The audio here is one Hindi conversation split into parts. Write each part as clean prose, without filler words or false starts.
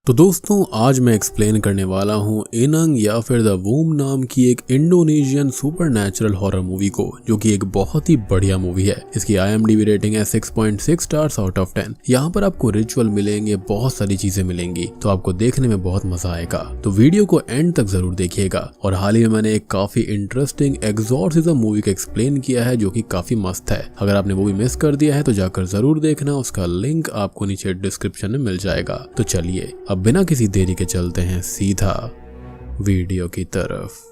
तो दोस्तों आज मैं एक्सप्लेन करने वाला हूँ इनंग या फिर द वूम नाम की एक इंडोनेशियन सुपरनैचुरल हॉरर मूवी को, जो कि एक बहुत ही बढ़िया मूवी है। इसकी IMDb रेटिंग है 6.6 स्टार्स आउट ऑफ 10। यहाँ पर आपको रिचुअल मिलेंगे, बहुत सारी चीजें मिलेंगी, तो आपको देखने में बहुत मजा आएगा। तो वीडियो को एंड तक जरूर देखिएगा। और हाल ही में मैंने एक काफी इंटरेस्टिंग एग्जॉर्सिज्म मूवी का एक्सप्लेन किया है, जो कि काफी मस्त है। अगर आपने मूवी मिस कर दिया है तो जाकर जरूर देखना, उसका लिंक आपको नीचे डिस्क्रिप्शन में मिल जाएगा। तो चलिए अब बिना किसी देरी के चलते हैं सीधा वीडियो की तरफ।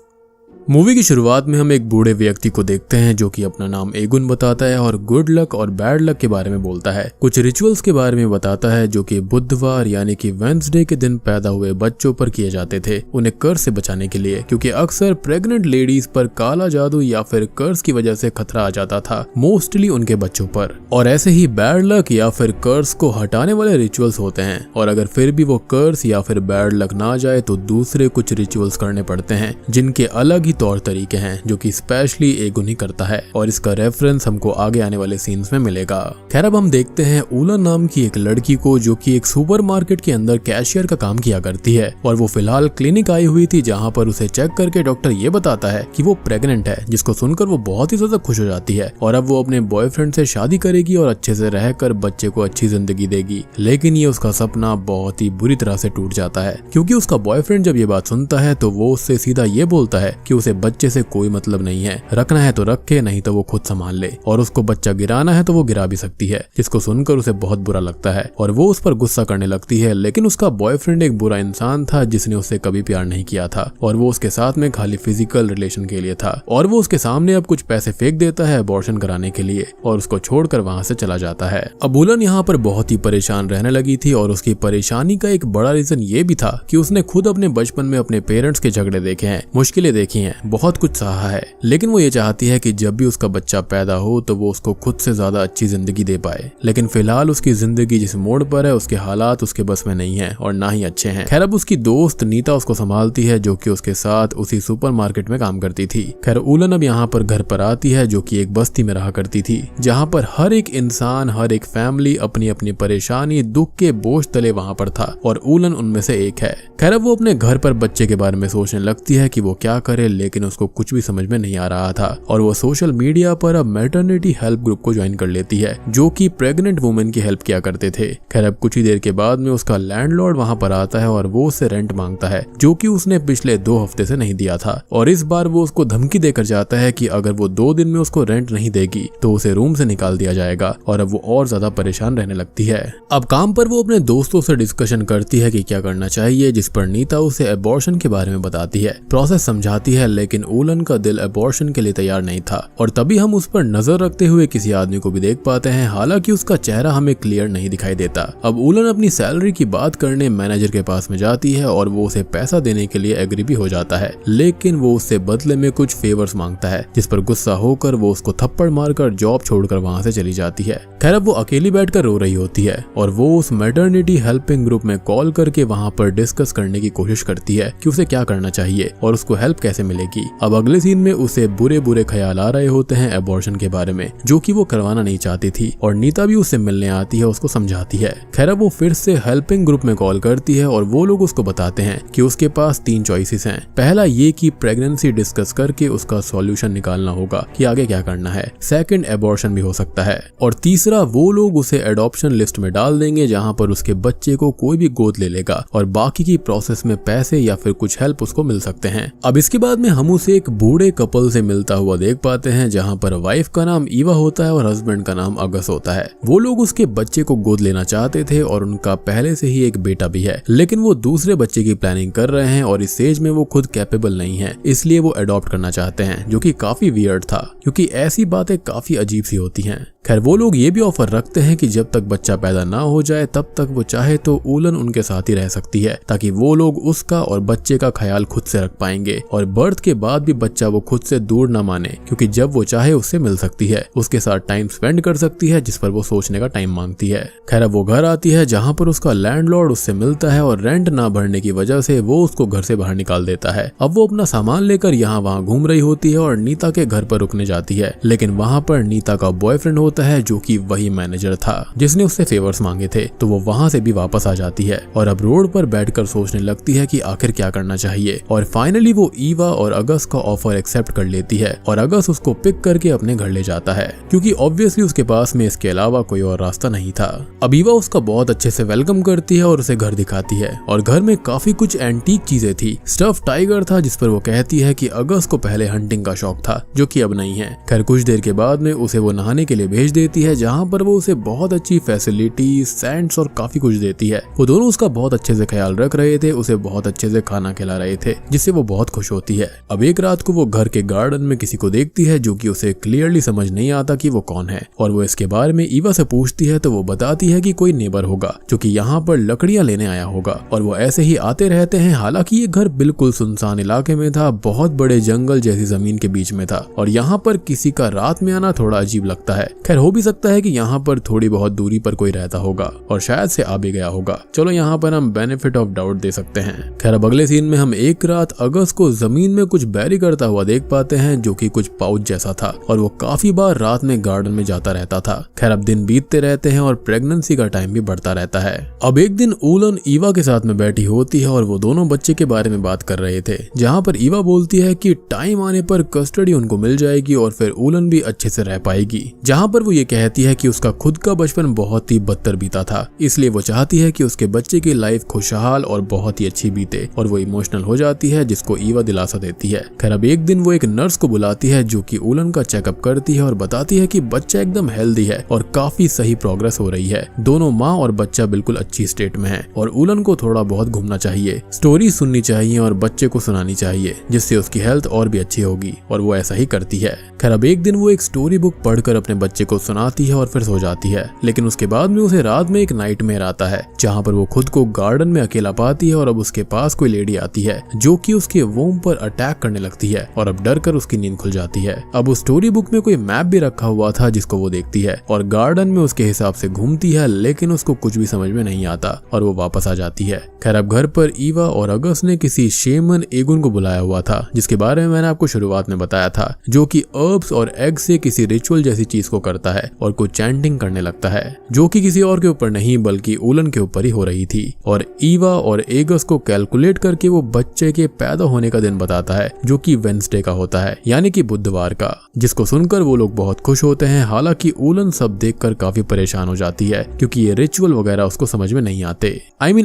मूवी की शुरुआत में हम एक बूढ़े व्यक्ति को देखते हैं जो कि अपना नाम एगुन बताता है और गुड लक और बैड लक के बारे में बोलता है। कुछ रिचुअल्स के बारे में बताता है जो कि बुधवार यानी कि वेंसडे के दिन पैदा हुए बच्चों पर किए जाते थे, उन्हें कर्ज से बचाने के लिए, क्योंकि अक्सर प्रेग्नेंट लेडीज पर काला जादू या फिर कर्ज की वजह से खतरा आ जाता था, मोस्टली उनके बच्चों पर। और ऐसे ही बैड लक या फिर कर्ज को हटाने वाले रिचुअल्स होते हैं, और अगर फिर भी वो कर्ज या फिर बैड लक ना जाए तो दूसरे कुछ रिचुअल्स करने पड़ते हैं, जिनके अलग ही तौर तरीके हैं, जो कि स्पेशली एगुन ही करता है। और इसका रेफरेंस हमको आगे आने वाले सीन्स में मिलेगा। खैर अब हम देखते हैं उलन नाम की एक लड़की को, जो कि एक सुपरमार्केट के अंदर कैशियर का काम किया करती है। और वो फिलहाल क्लिनिक आई हुई थी, जहाँ पर उसे चेक करके डॉक्टर ये बताता है कि वो प्रेग्नेंट है, जिसको सुनकर वो बहुत ही ज्यादा खुश हो जाती है। और अब वो अपने बॉयफ्रेंड से शादी करेगी और अच्छे से रहकर बच्चे को अच्छी जिंदगी देगी। लेकिन ये उसका सपना बहुत ही बुरी तरह से टूट जाता है, क्योंकि उसका बॉयफ्रेंड जब ये बात सुनता है तो वो उससे सीधा ये बोलता है कि उसे बच्चे से कोई मतलब नहीं है, रखना है तो रखे, नहीं तो वो खुद संभाल ले, और उसको बच्चा गिराना है तो वो गिरा भी सकती है। जिसको सुनकर उसे बहुत बुरा लगता है और वो उस पर गुस्सा करने लगती है। लेकिन उसका बॉयफ्रेंड एक बुरा इंसान था जिसने उससे कभी प्यार नहीं किया था, और वो उसके साथ में खाली फिजिकल रिलेशन के लिए था। और वो उसके सामने अब कुछ पैसे फेंक देता है अबॉर्शन कराने के लिए, और उसको छोड़कर वहां से चला जाता है। अब उलन यहाँ पर बहुत ही परेशान रहने लगी थी, और उसकी परेशानी का एक बड़ा रीजन ये भी था कि उसने खुद अपने बचपन में अपने पेरेंट्स के झगड़े देखे हैं, मुश्किलें देखी हैं, बहुत कुछ सहा है। लेकिन वो ये चाहती है कि जब भी उसका बच्चा पैदा हो तो वो उसको खुद से ज्यादा अच्छी जिंदगी दे पाए। लेकिन फिलहाल उसकी जिंदगी जिस मोड़ पर है, उसके हालात उसके बस में नहीं है और ना ही अच्छे हैं। खैर अब उसकी दोस्त नीता उसको संभालती है, जो कि उसके साथ उसी सुपरमार्केट में काम करती थी। खैर उलन अब यहाँ पर घर पर आती है, जो कि एक बस्ती में रहा करती थी, जहाँ पर हर एक इंसान, हर एक फैमिली अपनी अपनी परेशानी, दुख के बोझ तले वहाँ पर था, और उलन उनमें से एक है। खैर अब वो अपने घर पर बच्चे के बारे में सोचने लगती है कि वो क्या करे, लेकिन उसको कुछ भी समझ में नहीं आ रहा था। और वो सोशल मीडिया पर अब मैटरनिटी हेल्प ग्रुप को ज्वाइन कर लेती है, जो कि प्रेग्नेंट वुमेन की हेल्प किया करते थे। खैर अब कुछ ही देर के बाद में उसका लैंडलॉर्ड वहां पर आता है और वो उससे रेंट मांगता है, जो कि उसने पिछले 2 हफ्ते से नहीं दिया था। और इस बार वो उसको धमकी देकर जाता है कि अगर वो 2 दिन में उसको रेंट नहीं देगी तो उसे रूम से निकाल दिया जाएगा। और अब वो और ज्यादा परेशान रहने लगती है। अब काम पर वो अपने दोस्तों से डिस्कशन करती है कि क्या करना चाहिए, जिस पर नीता उसे अबॉर्शन के बारे में बताती है, प्रोसेस समझाती है। लेकिन उलन का दिल अबॉर्शन के लिए तैयार नहीं था। और तभी हम उस पर नजर रखते हुए किसी आदमी को भी देख पाते हैं, हालांकि उसका चेहरा हमें क्लियर नहीं दिखाई देता। अब उलन अपनी सैलरी की बात करने मैनेजर के पास में जाती है, और वो उसे पैसा देने के लिए एग्री भी हो जाता है। लेकिन वो उससे बदले में कुछ फेवर्स मांगता है, जिस पर गुस्सा होकर वो उसको थप्पड़ मारकर जॉब छोड़कर वहां से चली जाती है। खैर अब वो अकेली बैठकर रो रही होती है, और वो उस मैटरनिटी हेल्पिंग ग्रुप में कॉल करके वहां पर डिस्कस करने की कोशिश करती है कि उसे क्या करना चाहिए और उसको हेल्प कैसे मिलेगी। अब अगले सीन में उसे बुरे बुरे ख्याल आ रहे होते हैं अबॉर्शन के बारे में, जो कि वो करवाना नहीं चाहती थी। और नीता भी उससे मिलने आती है, उसको समझाती है। खैर अब वो फिर से हेल्पिंग ग्रुप में कॉल करती है, और वो लोग उसको बताते हैं कि उसके पास 3 चॉइसेस हैं। पहला ये कि प्रेगनेंसी डिस्कस करके उसका सॉल्यूशन निकालना होगा कि आगे क्या करना है। सेकंड अबॉर्शन भी हो सकता है। और तीसरा वो लोग उसे एडॉप्शन लिस्ट में डाल देंगे, जहाँ पर उसके बच्चे को कोई भी गोद ले लेगा, और बाकी की प्रोसेस में पैसे या फिर कुछ हेल्प उसको मिल सकते हैं। अब इसके बाद में हम उसे एक बूढ़े कपल से मिलता हुआ देख पाते हैं, जहां पर वाइफ का नाम ईवा होता है और हस्बैंड का नाम अगस होता है। वो लोग उसके बच्चे को गोद लेना चाहते थे, और उनका पहले से ही एक बेटा भी है। लेकिन वो दूसरे बच्चे की प्लानिंग कर रहे हैं, और इस एज में वो खुद कैपेबल नहीं है, इसलिए वो अडॉप्ट करना चाहते हैं, जो कि काफी वियर्ड था, क्योंकि ऐसी बातें काफी अजीब सी होती हैं। खैर वो लोग ये भी ऑफर रखते हैं कि जब तक बच्चा पैदा ना हो जाए तब तक वो चाहे तो उलन उनके साथ ही रह सकती है, ताकि वो लोग उसका और बच्चे का ख्याल खुद से रख पाएंगे। और बर्थ शर्त के बाद भी बच्चा वो खुद से दूर न माने, क्योंकि जब वो चाहे उससे मिल सकती है, उसके साथ टाइम स्पेंड कर सकती है, जिस पर वो सोचने का टाइम मांगती है। खैर अब वो घर आती है जहाँ पर उसका लैंडलॉर्ड उससे मिलता है और रेंट ना भरने की वजह से वो उसको घर से बाहर निकाल देता है। अब वो अपना सामान लेकर यहाँ वहाँ घूम रही होती है और नीता के घर पर रुकने जाती है, लेकिन वहाँ पर नीता का बॉयफ्रेंड होता है जो कि वही मैनेजर था जिसने उससे फेवर्स मांगे थे। तो वो वहाँ से भी वापस आ जाती है और अब रोड पर बैठकर सोचने लगती है कि आखिर क्या करना चाहिए। और फाइनली वो ईवा और अगस का ऑफर एक्सेप्ट कर लेती है और अगस उसको पिक करके अपने घर ले जाता है, क्योंकि ऑब्वियसली उसके पास में इसके अलावा कोई और रास्ता नहीं था। अब ईवा उसका बहुत अच्छे से वेलकम करती है और उसे घर दिखाती है और घर में काफी कुछ एंटीक चीजें थी। स्टफ टाइगर था जिस पर वो कहती है कि अगस को पहले हंटिंग का शौक था, जो कि अब नहीं है। खैर कुछ देर के बाद में उसे वो नहाने के लिए भेज देती है, जहाँ पर वो उसे बहुत अच्छी फैसिलिटीज, सैंड्स और काफी कुछ देती है। वो दोनों उसका बहुत अच्छे से ख्याल रख रहे थे, उसे बहुत अच्छे से खाना खिला रहे थे, जिससे वो बहुत खुश होती है। अब एक रात को वो घर के गार्डन में किसी को देखती है जो कि उसे क्लियरली समझ नहीं आता कि वो कौन है, और वो इसके बारे में ईवा से पूछती है तो वो बताती है कि कोई नेबर होगा जो कि यहाँ पर लकड़ियां लेने आया होगा, और वो ऐसे ही आते रहते हैं। हालांकि ये घर बिल्कुल सुनसान इलाके में था, बहुत बड़े जंगल जैसी जमीन के बीच में था, और यहाँ पर किसी का रात में आना थोड़ा अजीब लगता है। खैर हो भी सकता है कि यहाँ पर थोड़ी बहुत दूरी पर कोई रहता होगा और शायद से आ भी गया होगा। चलो यहाँ पर हम बेनिफिट ऑफ डाउट दे सकते हैं। खैर अब अगले सीन में हम एक रात अगस को जमीन में कुछ बैरी करता हुआ देख पाते हैं, जो कि कुछ पाउच जैसा था, और वो काफी बार रात में गार्डन में जाता रहता था। खैर अब दिन बीतते रहते हैं और प्रेगनेंसी का टाइम भी बढ़ता रहता है। अब एक दिन ऊलन ईवा के साथ में बैठी होती है और वो दोनों बच्चे के बारे में बात कर रहे थे, जहाँ पर ईवा बोलती है कि टाइम आने पर कस्टडी उनको मिल जाएगी और फिर ऊलन भी अच्छे से रह पाएगी। जहाँ पर वो ये कहती है कि उसका खुद का बचपन बहुत ही बदतर बीता था, इसलिए वो चाहती है कि उसके बच्चे की लाइफ खुशहाल और बहुत ही अच्छी बीते, और वो इमोशनल हो जाती है, जिसको ईवा दिलासा देती है। खैर अब एक दिन वो एक नर्स को बुलाती है जो कि ऊलन का चेकअप करती है और बताती है कि बच्चा एकदम हेल्दी है और काफी सही प्रोग्रेस हो रही है। दोनों माँ और बच्चा बिल्कुल अच्छी स्टेट में है और ऊलन को थोड़ा बहुत घूमना चाहिए, स्टोरी सुननी चाहिए और बच्चे को सुनानी चाहिए, जिससे उसकी हेल्थ और भी अच्छी होगी, और वो ऐसा ही करती है। खैर अब एक दिन वो एक स्टोरी बुक पढ़कर अपने बच्चे को सुनाती है और फिर सो जाती है, लेकिन उसके बाद में उसे रात में एक नाइटमेयर आता है, जहाँ पर वो खुद को गार्डन में अकेला पाती है और अब उसके पास कोई लेडी आती है जो कि उसके वोम पर अटैक करने लगती है, और अब डर कर उसकी नींद खुल जाती है। अब उस स्टोरी बुक में कोई मैप भी रखा हुआ था जिसको वो देखती है और गार्डन में उसके हिसाब से घूमती है, लेकिन उसको कुछ भी समझ में नहीं आता और वो वापस आ जाती है। खैर अब घर पर ईवा और अगस ने किसी शेमन एगुन को बुलाया हुआ था, जिसके बारे में मैंने आपको शुरुआत में बताया था, जो कि अर्ब्स और एग से किसी रिचुअल जैसी चीज को करता है और कुछ चैंटिंग करने लगता है, जो कि किसी और के ऊपर नहीं बल्कि ऊलन के ऊपर ही हो रही थी। और ईवा और एगस को कैलकुलेट करके वो बच्चे के पैदा होने का दिन बताता है, जो कि वेंसडे का होता है, यानी कि बुधवार का, जिसको सुनकर वो लोग बहुत खुश होते हैं। हालांकि ऊलन सब देखकर काफी परेशान हो जाती है, क्योंकि ये रिचुअल वगैरह उसको समझ में नहीं आते।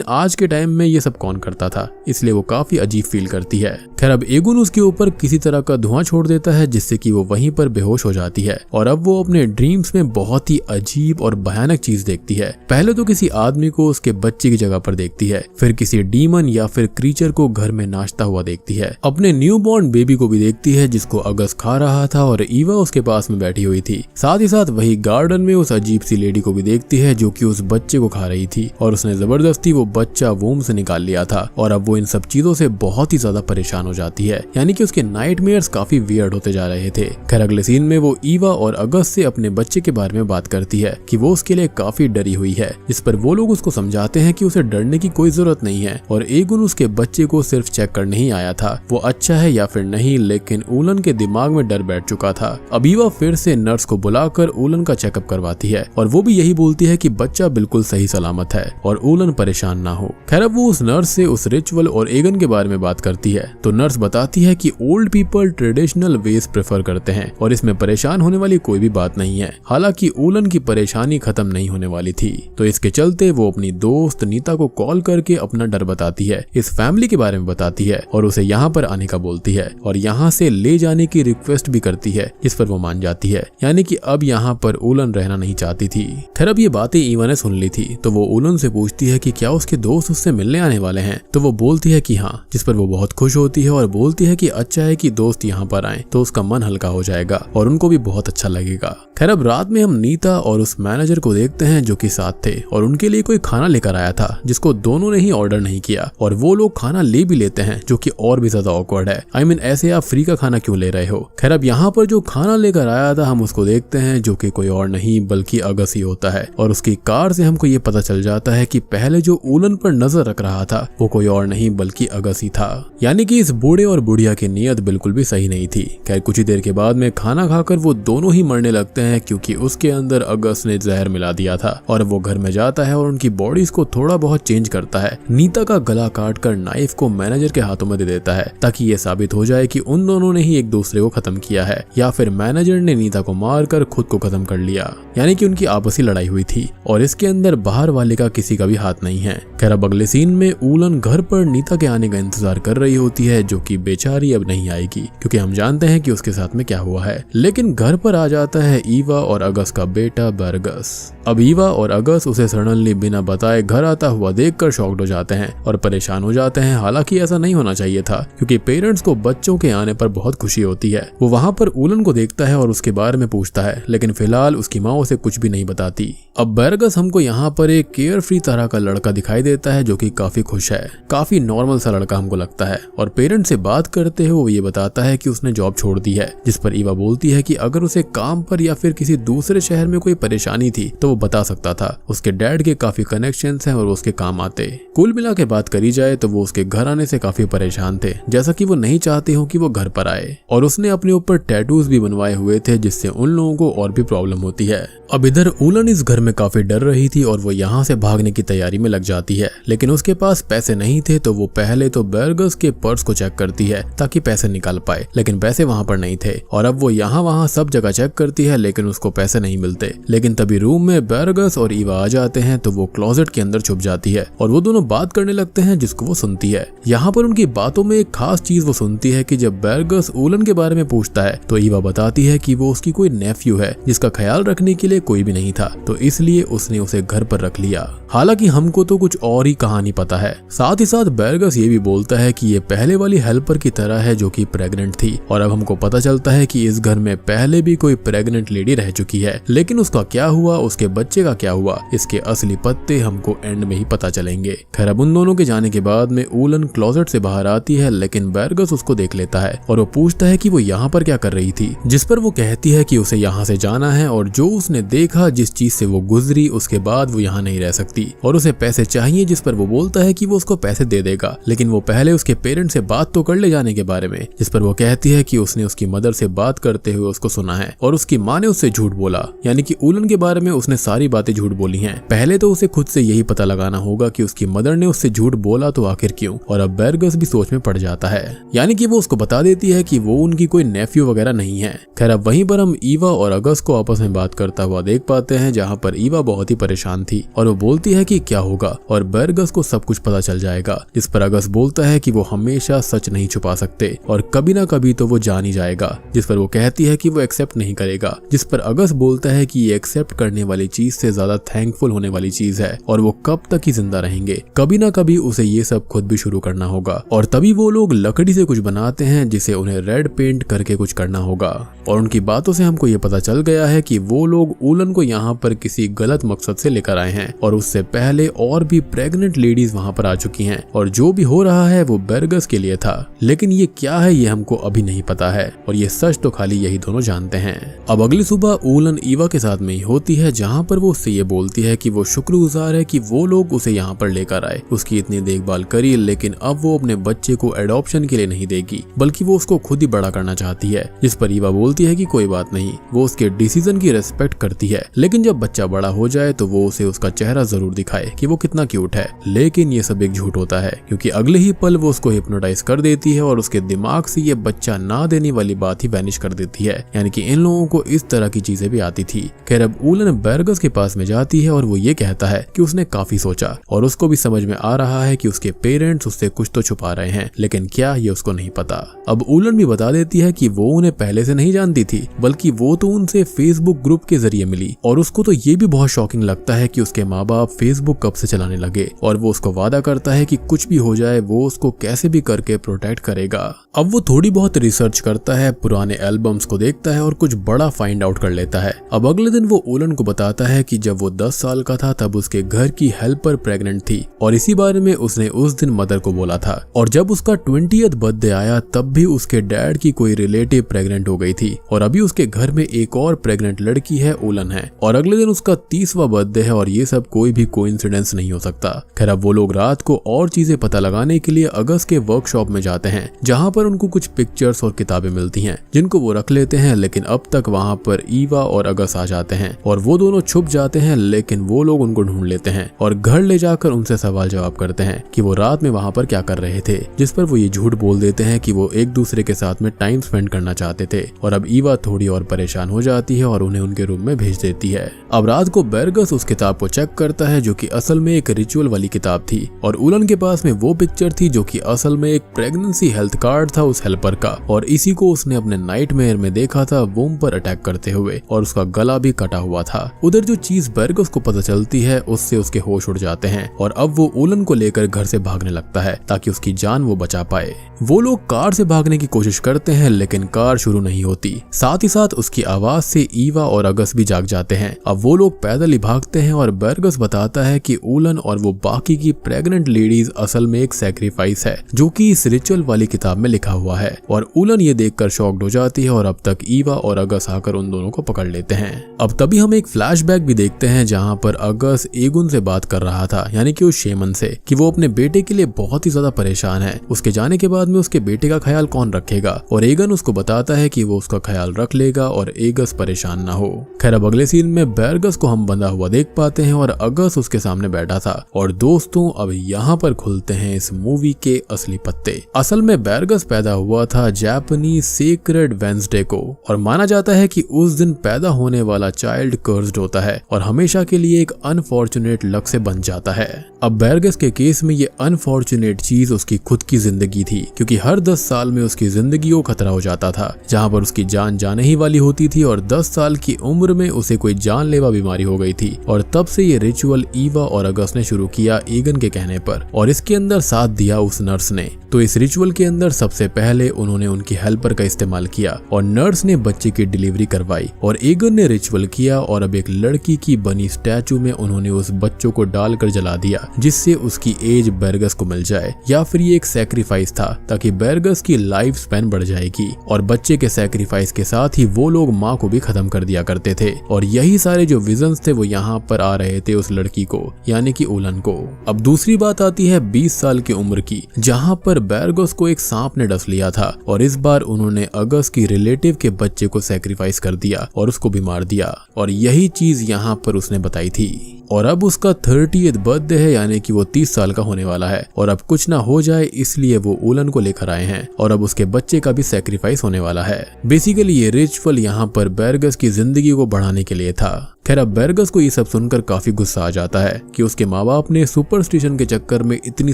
आज के टाइम में ये सब कौन करता था, इसलिए वो काफी अजीब फील करती है। खैर अब एगुन उसके ऊपर किसी तरह का धुआं छोड़ देता है, जिससे कि वो वहीं पर बेहोश हो जाती है, और अब वो अपने ड्रीम्स में बहुत ही अजीब और भयानक चीज देखती है। पहले तो किसी आदमी को उसके बच्चे की जगह पर देखती है, फिर किसी डीमन या फिर क्रीचर को घर में नाचता हुआ देखती है, अपने न्यूबॉर्न बेबी को भी देखती है जिसको अगस खा रहा था और ईवा उसके पास में बैठी हुई थी। साथ ही साथ वही गार्डन में उस अजीब सी लेडी को भी देखती है जो कि उस बच्चे को खा रही थी, और उसने जबरदस्ती वो बच्चा वोम से निकाल लिया था, और अब वो इन सब चीजों से बहुत ही ज्यादा परेशान हो जाती है, यानी कि उसके नाइटमेयर्स काफी वियर्ड होते जा रहे थे। खैर अगले सीन में वो ईवा और अगस से अपने बच्चे के बारे में बात करती है कि वो उसके लिए काफी डरी हुई है, जिस पर वो लोग उसको समझाते हैं कि उसे डरने की कोई जरूरत नहीं है, और एगुन उसके बच्चे को सिर्फ चेक करने ही आया था, वो अच्छा है या फिर नहीं, लेकिन ऊलन के दिमाग में डर बैठ चुका था। अब ईवा फिर से नर्स को बुलाकर ऊलन का चेकअप करवाती है, और वो भी यही बोलती है कि बच्चा बिल्कुल सही सलामत है और ऊलन परेशान ना हो। खैर अब वो उस नर्स से उस रिचुअल और एगन के बारे में बात करती है, तो नर्स बताती है कि old people traditional ways prefer करते हैं और इसमें परेशान होने वाली कोई भी बात नहीं है। हालांकि ऊलन की परेशानी खत्म नहीं होने वाली थी, तो इसके चलते वो अपनी दोस्त नीता को कॉल करके अपना डर बताती है, इस फैमिली के बारे में बताती है और उसे यहाँ पर आने का बोलती है और यहाँ से ले जाने की रिक्वेस्ट भी करती है, जिस पर वो मान जाती है, यानी कि अब यहाँ पर ऊलन रहना नहीं चाहती थी। खैर अब ये बातें ईवा ने सुन ली थी, तो वो ऊलन से पूछती है कि क्या उसके दोस्त उससे मिलने आने वाले हैं, तो वो बोलती है कि हाँ, जिस पर वो बहुत खुश होती है और बोलती है कि अच्छा है कि दोस्त यहाँ पर आए तो उसका मन हल्का हो जाएगा और उनको भी बहुत अच्छा लगेगा। खैर अब रात में हम नीता और उस मैनेजर को देखते हैं जो कि साथ थे, और उनके लिए कोई खाना लेकर आया था जिसको दोनों ने ही ऑर्डर नहीं किया, और वो लोग खाना ले भी लेते हैं जो कि और भी ज्यादा ऑकवर्ड वर्ड है। I mean, ऐसे आप फ्री का खाना क्यों ले रहे हो। खैर अब यहाँ पर जो खाना लेकर आया था हम उसको देखते हैं, जो कि कोई और नहीं बल्कि अगस ही होता है। और उसकी कार से हमको ये पता चल जाता है कि पहले जो ऊलन पर नजर रख रहा था वो कोई और नहीं बल्कि अगस ही था। यानी कि इस बूढ़े और बुढ़िया की नीयत बिल्कुल भी सही नहीं थी। खैर कुछ ही देर के बाद में खाना खाकर वो दोनों ही मरने लगते हैं, क्योंकि उसके अंदर अगस ने जहर मिला दिया था। और वो घर में जाता है और उनकी बॉडीज को थोड़ा बहुत चेंज करता है। नीता का गला काट कर नाइफ को मैनेजर के हाथों में दे देता है, ताकि ये साबित हो जाए कि उन दोनों ने ही एक दूसरे को खत्म किया है, या फिर मैनेजर ने नीता को मारकर खुद को खत्म कर लिया। यानी कि उनकी आपसी लड़ाई हुई थी और इसके अंदर बाहर वाले का किसी का भी हाथ नहीं है। खैर अब अगले सीन में ऊलन घर पर नीता के आने का इंतजार कर रही होती है, जो कि बेचारी अब नहीं आएगी, क्योंकि हम जानते हैं कि उसके साथ में क्या हुआ है। लेकिन घर पर आ जाता है ईवा और अगस का बेटा बर्गस। अब ईवा और अगस उसे सडनली बिना बताए घर आता हुआ देखकर शॉक्ड हो जाते हैं और परेशान हो जाते हैं। हालांकि ऐसा नहीं होना चाहिए था, क्योंकि पेरेंट्स को बच्चों के आने पर बहुत खुशी होती है। वो वहाँ पर ऊलन को देखता है और उसके बारे में पूछता है, लेकिन फिलहाल उसकी माँ उसे कुछ भी नहीं बताती। अब बर्गस हमको यहाँ पर एक केयर फ्री तरह का लड़का दिखाई देता है, जो कि काफी खुश है, काफी नॉर्मल सा लड़का हमको लगता है। और पेरेंट्स से बात करते हुए वो ये बताता है कि उसने जॉब छोड़ दी है, जिस पर ईवा बोलती है कि अगर उसे काम पर या फिर किसी दूसरे शहर में कोई परेशानी थी तो वो बता सकता था। उसके डैड के काफी कनेक्शंस हैं और वो उसके काम आते। कुल मिला के बात करी जाए तो वो उसके घर आने से काफी परेशान थे, जैसा कि वो नहीं चाहते हो कि वो घर पर आए। और उसने अपने ऊपर टैटूज भी बनवाए हुए थे, जिससे उन लोगों को और भी प्रॉब्लम होती है। अब इधर ऊलन इस घर में काफी डर रही थी और वो यहाँ से भागने की तैयारी में लग जाती है, लेकिन उसके पास पैसे नहीं थे। तो वो पहले तो बर्गस के पर्स को चेक करती है ताकि पैसे निकाल पाए, लेकिन पैसे वहाँ पर नहीं थे। और अब वो यहाँ वहाँ सब जगह चेक करती है, लेकिन उसको पैसे नहीं मिलते। लेकिन तभी रूम में बर्गस और ईवा आ जाते हैं, तो वो क्लोजेट के अंदर छुप जाती है और वो दोनों बात करने लगते हैं, जिसको वो सुनती है। यहाँ पर उनकी बातों में एक खास चीज वो सुनती है कि जब बर्गस ऊलन के बारे में पूछता है तो ईवा बताती है कि वो उसकी कोई नेफ्यू है, जिसका ख्याल रखने के लिए कोई भी नहीं था, तो इसलिए उसने उसे घर पर रख लिया। हालांकि हमको तो कुछ और ही कहानी पता है। साथ ही साथ बर्गस ये भी बोलता है कि ये पहले वाली हेल्पर की तरह है जो कि प्रेग्नेंट थी। और अब हमको पता चलता है कि इस घर में पहले भी कोई प्रेग्नेंट लेडी रह चुकी है, लेकिन उसका क्या हुआ, उसके बच्चे का क्या हुआ, इसके असली पत्ते हमको एंड में ही पता चलेंगे। खैर अब उन दोनों के जाने के बाद में ऊलन क्लोजेट से बाहर आती है, लेकिन बर्गस उसको देख लेता है और वो पूछता है कि वो यहाँ पर क्या कर रही थी, जिस पर वो कहती है कि उसे यहाँ से जाना है और जो उसने देखा, जिस चीज से वो गुजरी, उसके बाद वो यहाँ नहीं रह सकती और उसे पैसे चाहिए। जिस पर वो बोलता है कि वो उसको पैसे दे देगा, लेकिन वो पहले उसके पेरेंट्स से बात तो कर ले जाने के बारे में। जिस पर वो कहती है कि उसने उसकी मदर से बात करते हुए उसको सुना है और उसकी माँ ने उससे झूठ बोला, यानी कि ऊलन के बारे में उसने सारी बातें झूठ बोली हैं। पहले तो उसे खुद से यही पता लगाना होगा कि उसकी मदर ने उससे झूठ बोला तो आखिर क्यों। और अब बर्गस भी सोच में पड़ जाता है, यानी कि वो उसको बता देती है कि वो उनकी कोई नेफ्यू वगैरह नहीं है। खैर अब वहीं पर हम ईवा और अगस को आपस में बात करता हुआ देख पाते हैं, जहाँ पर ईवा बहुत ही परेशान थी और वो बोलती है कि क्या होगा और बर्गस को सब कुछ पता चल जाएगा। जिस पर अगस बोलता है कि वो हमेशा सच नहीं छुपा सकते और कभी ना कभी तो वो जान ही जाएगा। जिस पर वो कहती है कि वो एक्सेप्ट नहीं करेगा। जिस पर अगस बोलता है कि ये एक्सेप्ट करने वाली चीज से ज्यादा थैंकफुल होने वाली चीज है और वो कब तक ही जिंदा रहेंगे, कभी ना कभी उसे ये सब खुद भी शुरू करना होगा। और तभी वो लोग लकड़ी से कुछ बनाते हैं, जिसे उन्हें रेड पेंट करके कुछ करना होगा। और उनकी बातों से हमको ये पता चल गया है कि वो लोग ऊलन को यहाँ पर किसी गलत मकसद से लेकर आए हैं और उससे पहले और भी प्रेग्नेंट लेडीज वहाँ पर आ चुकी हैं और जो भी हो रहा है वो बर्गस के लिए था। लेकिन ये क्या है ये हमको अभी नहीं पता है और ये सच तो खाली यही दोनों जानते हैं। अब अगली सुबह ऊलन ईवा के साथ में ही होती है, जहाँ पर वो उससे ये बोलती है कि वो शुक्रगुजार है कि वो लोग उसे यहाँ पर लेकर आए, उसकी इतनी देखभाल करी, लेकिन अब वो अपने बच्चे को एडॉप्शन के लिए नहीं देगी, बल्कि वो उसको खुद ही बड़ा करना चाहती है। जिस पर ईवा बोलती है कि कोई बात नहीं, वो उसके डिसीजन की रेस्पेक्ट करती है, लेकिन जब बच्चा बड़ा हो जाए तो वो उसे उसका चेहरा जरूर दिखाए कि वो कितना क्यूट है। लेकिन ये सब एक झूठ होता है, क्योंकि अगले ही पल वो उसको हिप्नोटाइज कर देती है और उसके दिमाग से ये बच्चा ना देने वाली बात ही वैनिश कर देती है। यानी कि इन लोगों को इस तरह की चीजें भी आती थी। खैर अब ऊलन बर्गस के पास में जाती है और वो ये कहता है कि उसने काफी सोचा और उसको भी समझ में आ रहा है कि उसके पेरेंट्स उससे कुछ तो छुपा रहे हैं, लेकिन क्या ये उसको नहीं पता। अब ऊलन भी बता देती है कि वो उन्हें पहले से नहीं जानती थी, बल्कि वो तो उनसे फेसबुक ग्रुप के जरिए मिली। और उसको तो ये भी बहुत शॉकिंग लगता है कि उसके माँ बाप फेसबुक कब से चलाने लगे और वो उसको वादा करता है कि कुछ भी हो जाए वो उसको कैसे भी करके प्रोटेक्ट करेगा। अब वो थोड़ी बहुत रिसर्च करता है, पुराने एल्बम्स को देखता है और कुछ बड़ा फाइंड आउट कर लेता है। अब अगले दिन वो ऊलन को बताता है कि जब वो 10 साल का था तब उसके घर की हेल्पर प्रेग्नेंट थी और इसी बारे में उसने उस दिन मदर को बोला था। और जब उसका 20th 30th बर्थडे आया तब भी उसके डैड की कोई रिलेटिव प्रेग्नेंट हो गई थी और अभी उसके घर में एक और प्रेग्नेंट लड़की है, उलन है, और अगले दिन उसका 30वां बर्थडे है और ये सब कोई भी कोइंसिडेंस नहीं हो सकता। खैर अब वो लोग रात को और चीजें पता लगाने के लिए अगस्त के वर्कशॉप में जाते हैं, जहाँ पर उनको कुछ पिक्चर्स और किताबें मिलती हैं जिनको वो रख लेते हैं, लेकिन अब तक वहाँ पर ईवा और अगस्त आ जाते हैं और वो दोनों छुप जाते हैं, लेकिन वो लोग उनको ढूंढ लेते हैं और घर ले जाकर उनसे सवाल जवाब करते हैं कि वो रात में वहाँ पर क्या कर रहे थे, जिस पर वो ये झूठ बोल देते हैं कि वो एक दूसरे के साथ में टाइम स्पेंड करना चाहते थे। और अब ईवा थोड़ी और परेशान हो जाती है और उन्हें उनके रूम में भेज देती है। अब रात को बेरगस उस किताब को चेक करता है जो कि असल में एक रिचुअल वाली किताब थी और उलन के पास में वो पिक्चर थी जो कि असल में एक प्रेगनेंसी हेल्थ कार्ड था उस हेल्पर का, और इसी को उसने अपने नाइटमेयर में देखा था वूम पर अटैक करते हुए, और उसका गला भी कटा हुआ था। उधर जो चीज बेरगस को पता चलती है उससे उसके होश उड़ जाते हैं और अब वो उलन को लेकर घर से भागने लगता है ताकि उसकी जान वो बचा पाए। वो लोग कार से भागने की कोशिश करते हैं लेकिन कार शुरू नहीं होती। साथ ही साथ उसकी आवाज से ईवा और अगस्त भी जाग जाते हैं। अब वो लोग पैदल ही भागते हैं और बेरगस बताता है कि उलन और वो बाकी की प्रेग्नेंट लेडीज असल में एक सैक्रिफाइस है जो कि इस रिचुअल वाली किताब में लिखा हुआ है, और उलन ये देखकर शॉक्ड हो जाती है और अब तक ईवा और अगस्त आकर उन दोनों को पकड़ लेते हैं। अब तभी हम एक फ्लैशबैक भी देखते हैं जहाँ पर अगस्त एगुन से बात कर रहा था, यानी कि उस शेमन से, कि वो अपने बेटे के लिए बहुत ही ज्यादा परेशान है। उसके जाने के बाद में उसके बेटे का ख्याल कौन रखेगा, और एगन उसको बताता है कि वो उसका ख्याल रख लेगा और एगस परेशान ना हो। खैर अब अगले सीन में बेरगस को हम बंधा हुआ देख पाते हैं और अगस्त उसके सामने बैठा था। और दोस्तों अब यहाँ पर खुलते हैं इस मूवी के असली पत्ते। असल में बेरगस पैदा हुआ था जापानीज सेक्रेड वेंसडे को, और माना जाता है कि उस दिन पैदा होने वाला चाइल्ड कर्स्ड होता है और हमेशा के लिए एक अनफॉर्चुनेट लक से बन जाता है। अब बेरगस के केस में ये अनफॉर्चुनेट चीज उसकी खुद की जिंदगी थी, क्योंकि हर 10 साल में उसकी जिंदगी को खतरा हो जाता था, जहाँ पर उसकी जान जाने ही वाली होती थी, और 10 साल की उम्र में उसे कोई जानलेवा बीमारी हो गई थी। और तब से ये रिचुअल ईवा और अगस्त ने शुरू किया एगन के कहने पर, और इसके अंदर साथ दिया उस नर्स ने। तो इस रिचुअल के अंदर सबसे पहले उन्होंने उनकी हेल्पर का इस्तेमाल किया और नर्स ने बच्चे की डिलीवरी करवाई, और एगन ने रिचुअल किया और अब एक लड़की की बनी स्टैचू में उन्होंने उस बच्चों को डालकर जला दिया, जिससे उसकी एज बेरगस को मिल जाए, या फिर ये एक सैक्रिफाइस था ताकि बेरगस की लाइफ स्पैन बढ़ जाएगी। और बच्चे के सैक्रिफाइस के साथ ही वो लोग माँ को भी खत्म कर दिया करते थे, और यही सारे जो विजन्स थे वो यहाँ पर आ रहे थे उस लड़की को, यानी कि उलन को। अब दूसरी बात आती है 20 साल की उम्र की, जहाँ पर बेरगस को एक सांप ने डस लिया था, और इस बार उन्होंने अगस्त की रिलेटिव के बच्चे को सैक्रिफाइस कर दिया और उसको भी मार दिया, और यही चीज यहाँ पर उसने बताई थी। और अब उसका 30th बर्थडे है, यानी कि वो 30 साल का होने वाला है, और अब कुछ ना हो जाए इसलिए वो उलन को लेकर आए हैं, और अब उसके बच्चे का भी सैक्रिफाइस होने वाला है। बेसिकली ये रिचुअल यहाँ पर बेरगस की जिंदगी को बढ़ाने के लिए था। खैर अब बेरगस को ये सब सुनकर काफी गुस्सा आ जाता है कि उसके माँ बाप ने सुपरस्टिशन के चक्कर में इतनी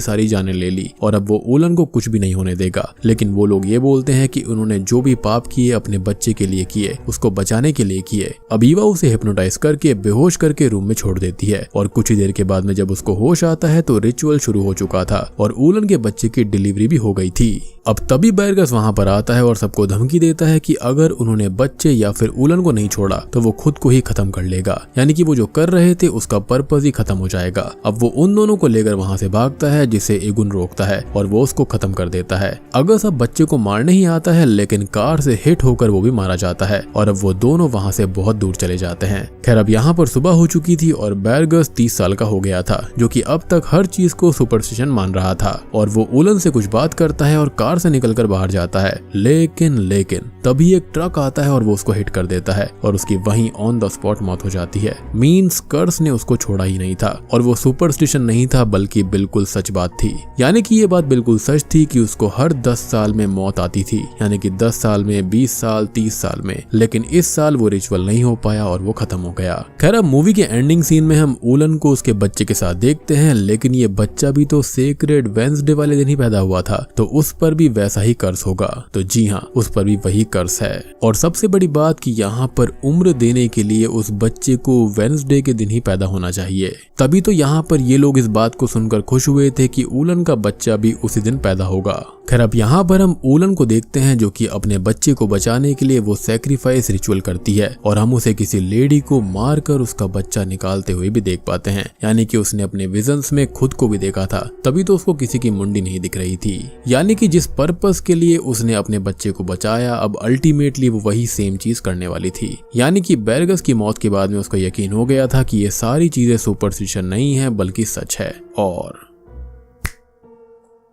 सारी जानें ले ली और अब वो उलन को कुछ भी नहीं होने देगा। लेकिन वो लोग ये बोलते हैं कि उन्होंने जो भी पाप किए अपने बच्चे के लिए किए, उसको बचाने के लिए किए। अब ईवा उसे हिप्नोटाइज करके बेहोश करके रूम में छोड़ देती है, और कुछ ही देर के बाद में जब उसको होश आता है तो रिचुअल शुरू हो चुका था और उलन के बच्चे की डिलीवरी भी हो गई थी। अब तभी बेरगस वहाँ पर आता है और सबको धमकी देता है कि अगर उन्होंने बच्चे या फिर उलन को नहीं छोड़ा तो वो खुद को ही खत्म कर लेगा, यानी कि वो जो कर रहे थे उसका पर्पस ही खत्म हो जाएगा। अब वो उन दोनों को लेकर वहाँ से भागता है, जिसे एगुन रोकता है और वो उसको खत्म कर देता है। अगस्त अब बच्चे को मारने ही आता है, लेकिन कार से हिट होकर वो भी मारा जाता है और अब वो दोनों वहाँ से बहुत दूर चले जाते हैं। खैर अब यहाँ पर सुबह हो चुकी थी और बेरगस 30 साल का हो गया था, जो कि अब तक हर चीज को सुपरस्टिशन मान रहा था, और वो उलन से कुछ बात करता है और कार से निकलकर बाहर जाता है। लेकिन तभी एक ट्रक आता है और वो उसको हिट कर देता है और उसकी वहीं ऑन द स्पॉट मौत हो जाती है। मींस कर्स ने उसको छोड़ा ही नहीं था, और वो सुपरस्टिशन नहीं था बल्कि बिल्कुल सच बात थी। यानी कि ये बात बिल्कुल सच थी कि उसको हर 10 साल में मौत आती थी, यानी कि 10 साल में, 20 साल, 30 साल में, लेकिन इस साल वो रिचुअल नहीं हो पाया और वो खत्म हो गया। खैर अब मूवी के एंडिंग सीन में हम उलन को उसके बच्चे के साथ देखते हैं, लेकिन ये बच्चा भी तो सेक्रेड वेंसडे वाले दिन ही पैदा हुआ था, तो उस पर भी वैसा ही कर्स होगा। तो जी हाँ, उस पर भी वही कर्स है। और सबसे बड़ी बात कि यहाँ पर उम्र देने के लिए उस बच्चे को वेंसडे के दिन ही पैदा होना चाहिए। तभी तो यहाँ पर ये लोग इस बात को सुनकर खुश हुए थे कि उलन का बच्चा भी उसी दिन पैदा होगा। खैर अब यहाँ पर हम उलन को देखते हैं जो कि अपने बच्चे को बचाने के लिए वो सैक्रिफाइस रिचुअल करती है और हम उसे किसी लेडी को मारकर उसका बच्चा निकालते हुए भी देख पाते हैं। यानी कि उसने अपने विजन्स में खुद को भी देखा था, तभी तो उसको किसी की मुंडी नहीं दिख रही थी। यानी कि जिस पर्पस के लिए उसने अपने बच्चे को बचाया, अब अल्टीमेटली वो वही सेम चीज करने वाली थी। यानी कि बेरगस की मौत के बाद में उसको यकीन हो गया था कि ये सारी चीजें सुपरस्टिशन नहीं है बल्कि सच है। और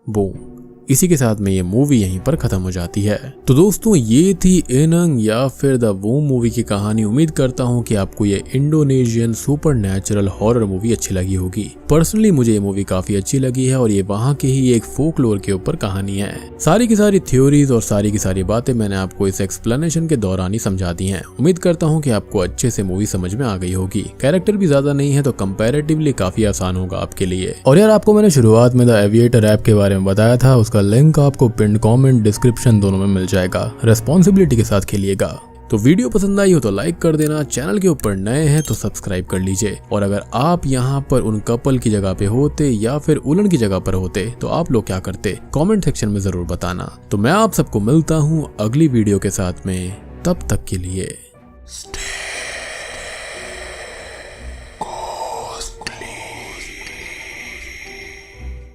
बूम, इसी के साथ में ये मूवी यहीं पर खत्म हो जाती है। तो दोस्तों ये थी इनंग या फिर द वूम मूवी की कहानी। उम्मीद करता हूँ कि आपको ये इंडोनेशियन सुपरनैचुरल हॉरर मूवी अच्छी लगी होगी। पर्सनली मुझे ये मूवी काफी अच्छी लगी है और ये वहाँ के ही एक फोकलोर के ऊपर कहानी है। सारी की सारी थ्योरीज और सारी की सारी बातें मैंने आपको इस एक्सप्लेनेशन के दौरान ही समझा दी हैं। उम्मीद करता हूँ कि आपको अच्छे से मूवी समझ में आ गई होगी। कैरेक्टर भी ज्यादा नहीं है तो कंपैरेटिवली काफी आसान होगा आपके लिए। और यार आपको मैंने शुरुआत में द एविएटर ऐप के बारे में बताया था, उसका लिंक आपको पिन कमेंट डिस्क्रिप्शन दोनों में मिल जाएगा। रेस्पॉन्सिबिलिटी के साथ खेलिएगा। तो वीडियो पसंद आई हो तो लाइक कर देना, चैनल के ऊपर नए हैं तो सब्सक्राइब कर लीजिए। और अगर आप यहाँ पर उन कपल की जगह पे होते या फिर उलन की जगह पर होते तो आप लोग क्या करते, कमेंट सेक्शन में जरूर बताना। तो मैं आप सबको मिलता हूँ अगली वीडियो के साथ में, तब तक के लिए